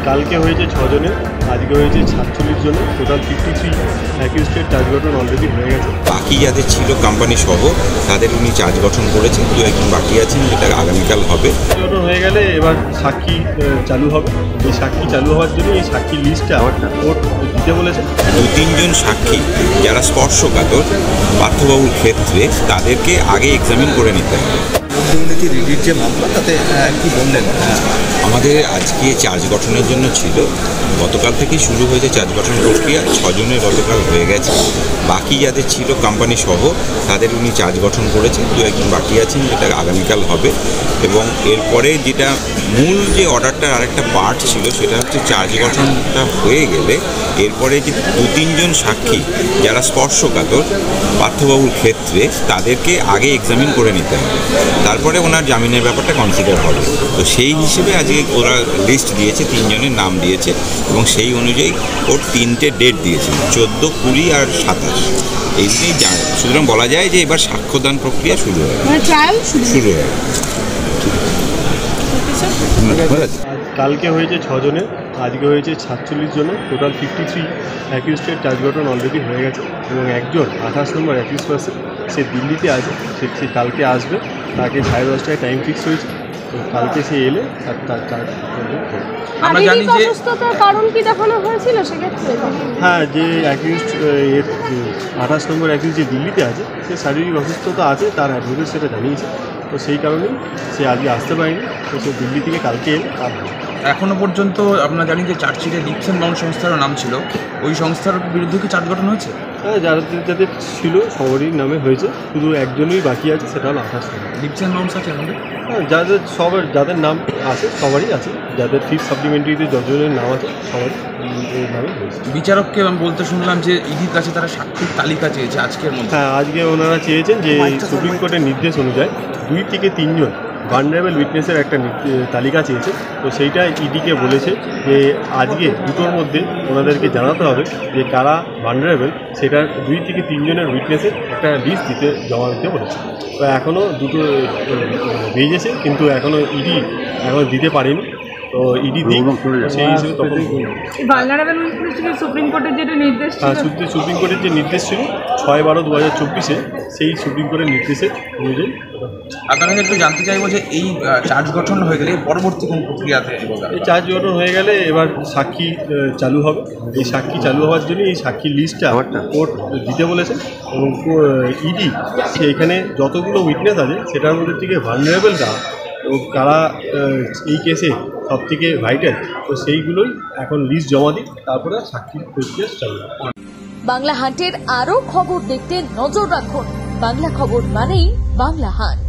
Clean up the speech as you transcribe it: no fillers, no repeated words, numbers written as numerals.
কালকে হয়েছে 6 জনের, আজকে হয়েছে 47 জনের, টোটাল 53 অ্যাকিউজড চার্জ গঠন অলরেডি হয়ে গেছে। বাকি যাদের ছিল কোম্পানি সহ তাদের উনি চার্জ গঠন করেছেন, দু একজন বাকি আছেন, যেটা আগামীকাল হবে। গঠন হয়ে গেলে এবার সাক্ষী চালু হবে। এই সাক্ষী চালু হওয়ার জন্য এই সাক্ষী লিস্টটা কোর্ট দিতে বলেছে। 2-3 সাক্ষী যারা স্পর্শকাতর পার্থবাবুর ক্ষেত্রে, তাদেরকে আগে এক্সামিন করে নিতে হবে। দুর্নীতি রিডির যে মামলা, তাতে কি বললেন? আমাদের আজকে চার্জ গঠনের জন্য ছিল, গতকাল থেকেই শুরু হয়েছে চার্জ গঠন প্রক্রিয়া। 6 জনের গতকাল হয়ে গেছে। বাকি যাদের ছিল কোম্পানি সহ তাদের উনি চার্জ গঠন করেছেন, দু একজন বাকি আছেন, যেটা আগামীকাল হবে। এবং এরপরে যেটা মূল যে অর্ডারটার আরেকটা পার্ট ছিল, সেটা হচ্ছে চার্জ গঠনটা হয়ে গেলে এরপরে যে 2-3 সাক্ষী যারা স্পর্শকাতর পার্থবাবুর ক্ষেত্রে, তাদেরকে আগে এক্সামিন করে নিতে হবে, তারপরে ওনার জামিনের ব্যাপারটা কনসিডার হবে। তো সেই হিসেবে আজকে ওরা লিস্ট দিয়েছে, 3 জনের নাম দিয়েছে, এবং সেই অনুযায়ী ওর 3টে ডেট দিয়েছে, 14, 20 আর 27। এই দিনেই যায়। সুতরাং বলা যায় যে এবার সাক্ষ্যদান প্রক্রিয়া শুরু হয়, শুরু হয়। কালকে হয়েছে 6 জনের, আজকে হয়েছে 47 জনের, টোটাল 53 অ্যাকিউজড চার্জ গঠন অলরেডি হয়ে গেছে। এবং একজন 28 নম্বর অ্যাকিউজ পার্সন, সে দিল্লিতে আছে, সে কালকে আসবে। তাকে 10:30টায় টাইম ফিক্স হয়েছে। তো কালকে সে এলে তার চার্জ আমরা জানি যে কারণ কি দেখানো হয়েছিল সেক্ষেত্রে। হ্যাঁ, যে অ্যাকিউজড 28 নম্বর অ্যাকিউজ যে দিল্লিতে আছে, সে শারীরিক অসুস্থতা আছে, তার অ্যাডভোকেট সেটা জানিয়েছে। তো সেই কারণেই সে আজকে আসতে পারেনি। তো সে দিল্লি থেকে কালকে এলে আর এখনও পর্যন্ত আমরা জানি যে চার্জশিটে লিপসেন মাউন্ট সংস্থারও নাম ছিল। ওই সংস্থার বিরুদ্ধে কি চার্জ গঠন হয়েছে? হ্যাঁ, যাদের ছিল সবারই নামে হয়েছে, শুধু একজনই বাকি আছে, সেটা হলো 28 নম্বর। লিপসেন মাউন্ট আছে আমাদের? হ্যাঁ, যাদের নাম আছে সবারই আছে, যাদের 5th সাপ্লিমেন্টারিতে যতজনের নাম আছে সবারই নামে হয়েছে। বিচারককে আমি বলতে শুনলাম যে ইডির কাছে তারা সাক্ষীর তালিকা চেয়েছে আজকের মধ্যে। হ্যাঁ, আজকে ওনারা চেয়েছেন যে সুপ্রিম কোর্টের নির্দেশ অনুযায়ী 2 থেকে 3 জন ভালনারেবল উইটনেসের একটা তালিকা চেয়েছে। তো সেইটা ইডিকে বলেছে যে আজকে দুটোর মধ্যে ওনাদেরকে জানাতে হবে যে কারা ভালনারেবল, সেটা 2 থেকে 3 জনের উইটনেসের একটা লিস্ট জমা দিতে বলেছে। তো এখনও দুটো বেরিয়েছে, কিন্তু এখনও ইডি দিতে পারেনি। তো ইডি দিই সেই হিসেবে তখন ভালনারেবল উইটনেস সুপ্রিম কোর্টের যেটা নির্দেশ ছিল, সুপ্রিম কোর্টের যে নির্দেশ ছিল 6/12/2024-এ, সেই সুপ্রিম কোর্টের নির্দেশের অনুযায়ী। আপনারা একটু জানতে চাইবো যে এই চার্জ গঠন হয়ে গেলে পরবর্তী কোন প্রক্রিয়াতে? এই চার্জ গঠন হয়ে গেলে এবার সাক্ষী চালু হবে। এই সাক্ষী চালু হওয়ার জন্য এই সাক্ষীর লিস্টটা কোর্ট দিতে বলেছে। এবং ইডি এখানে যতগুলো উইটনেস আছে সেটার মধ্যে থেকে ভালনারেবল কারা এই কেসে সব থেকে ভাইটাল, তো সেইগুলোই এখন লিস্ট জমা দিই, তারপরে সাক্ষীর প্রক্রিয়া চালু হবে। বাংলা হান্টের আরও খবর দেখতে নজর রাখুন। বাংলা খবর মানেই বাংলা হান্ট।